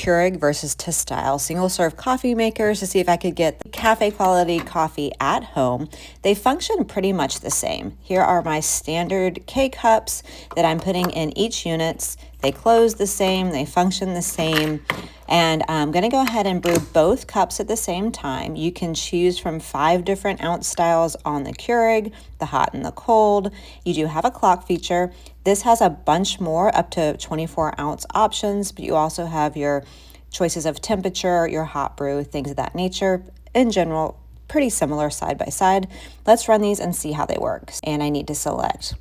Keurig versus Tastyle Single-Serve Coffee Makers to see if I could get the cafe quality coffee at home. They function pretty much the same. Here are my standard K-cups that I'm putting in each unit. They close the same, they function the same. And I'm gonna go ahead and brew both cups at the same time. You can choose from 5 different ounce styles on the Keurig, the hot and the cold. You do have a clock feature. This has a bunch more, up to 24 ounce options, but you also have your choices of temperature, your hot brew, things of that nature. In general, pretty similar side by side. Let's run these and see how they work. And I need to select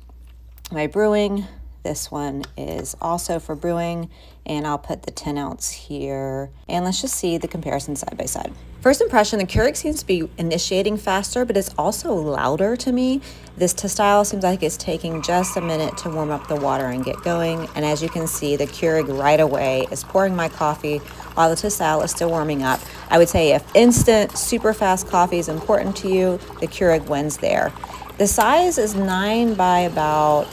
my brewing. This one is also for brewing, and I'll put the 10 ounce here. And let's just see the comparison side by side. First impression, the Keurig seems to be initiating faster, but it's also louder to me. This Tastyle seems like it's taking just a minute to warm up the water and get going. And as you can see, the Keurig right away is pouring my coffee while the Tastyle is still warming up. I would say if instant, super fast coffee is important to you, the Keurig wins there. The size is 9 by about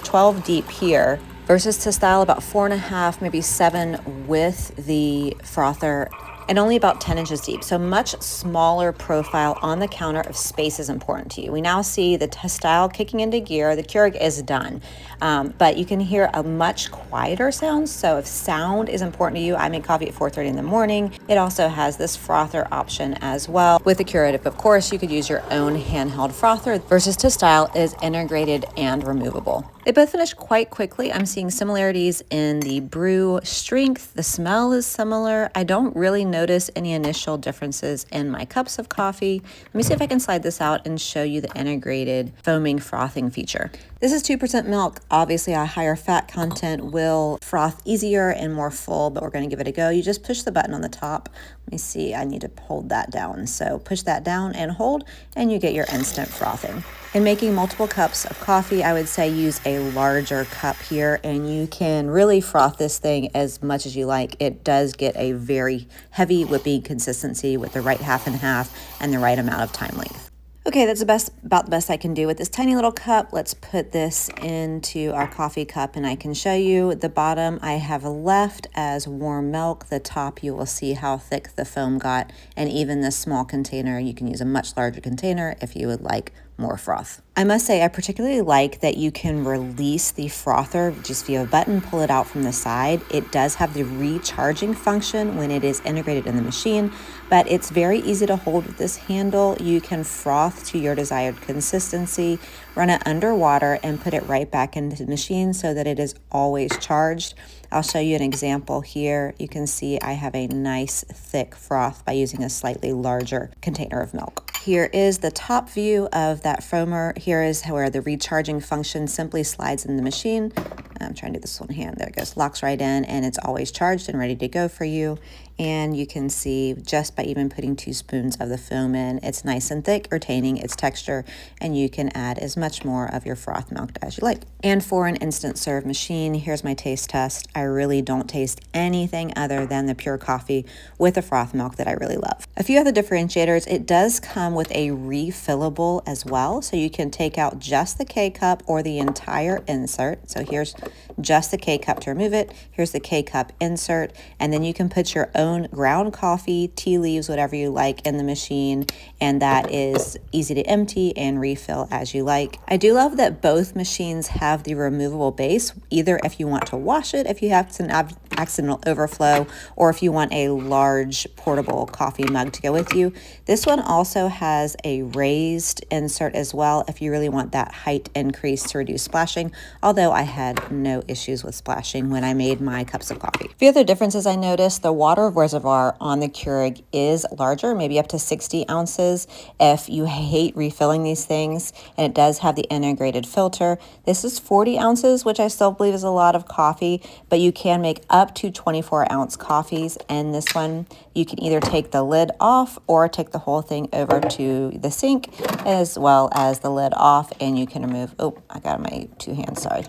12 deep here versus Tastyle about 4.5, maybe 7 with the frother, and only about 10 inches deep. So much smaller profile on the counter if space is important to you. We now see the Tastyle kicking into gear. The Keurig is done, but you can hear a much quieter sound. So if sound is important to you, I make coffee at 4:30 in the morning. It also has this frother option as well. With the Keurig, of course, you could use your own handheld frother versus Tastyle is integrated and removable. They both finish quite quickly. I'm seeing similarities in the brew strength. The smell is similar. I don't really notice any initial differences in my cups of coffee. Let me see if I can slide this out and show you the integrated foaming frothing feature. This is 2% milk. Obviously, a higher fat content will froth easier and more full, but we're going to give it a go. You just push the button on the top. Let me see, I need to hold that down. So push that down and hold, and you get your instant frothing. In making multiple cups of coffee, I would say use a larger cup here, and you can really froth this thing as much as you like. It does get a very heavy whipping consistency with the right half and half and the right amount of time length. Okay, that's about the best I can do with this tiny little cup. Let's put this into our coffee cup, and I can show you the bottom I have left as warm milk. The top, you will see how thick the foam got, and even this small container, you can use a much larger container if you would like more froth. I must say I particularly like that you can release the frother just via a button, pull it out from the side. It does have the recharging function when it is integrated in the machine, but it's very easy to hold with this handle. You can froth to your desired consistency, run it underwater, and put it right back into the machine so that it is always charged. I'll show you an example here. You can see I have a nice thick froth by using a slightly larger container of milk. Here is the top view of that foamer. Here is where the recharging function simply slides in the machine. I'm trying to do this one hand. There it goes. Locks right in, and it's always charged and ready to go for you. And you can see just by even putting 2 spoons of the foam in, it's nice and thick, retaining its texture, and you can add as much more of your froth milk as you like. And for an instant serve machine, here's my taste test. I really don't taste anything other than the pure coffee with the froth milk that I really love. A few other differentiators, it does come with a refillable as well, so you can take out just the K-cup or the entire insert. So here's just the K-cup to remove it. Here's the K-cup insert, and then you can put your own ground coffee, tea leaves, whatever you like in the machine, and that is easy to empty and refill as you like. I do love that both machines have the removable base, either if you want to wash it, if you have an accidental overflow, or if you want a large portable coffee mug to go with you. This one also has a raised insert as well if you really want that height increase to reduce splashing, although I had no issues with splashing when I made my cups of coffee. A few other differences I noticed, the water reservoir on the Keurig is larger, maybe up to 60 ounces if you hate refilling these things, and it does have the integrated filter. This is 40 ounces, which I still believe is a lot of coffee, but you can make up to 24-ounce coffees, and this one you can either take the lid off or take the whole thing over to the sink, as well as the lid off, and you can remove, oh, I got my 2 hands, sorry.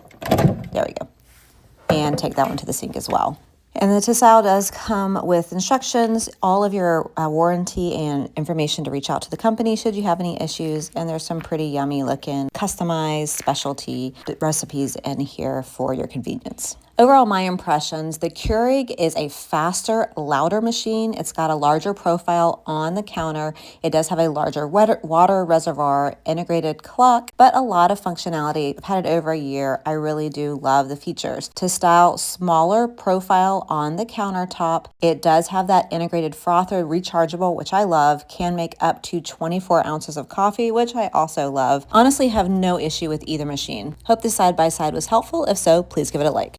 There we go. And take that one to the sink as well. And the Tastyle does come with instructions, all of your warranty and information to reach out to the company should you have any issues. And there's some pretty yummy looking customized specialty recipes in here for your convenience. Overall, my impressions, the Keurig is a faster, louder machine. It's got a larger profile on the counter. It does have a larger water reservoir, integrated clock, but a lot of functionality. I've had it over a year. I really do love the features. To style smaller profile on the countertop, it does have that integrated frother, rechargeable, which I love, can make up to 24 ounces of coffee, which I also love. Honestly, have no issue with either machine. Hope this side-by-side was helpful. If so, please give it a like.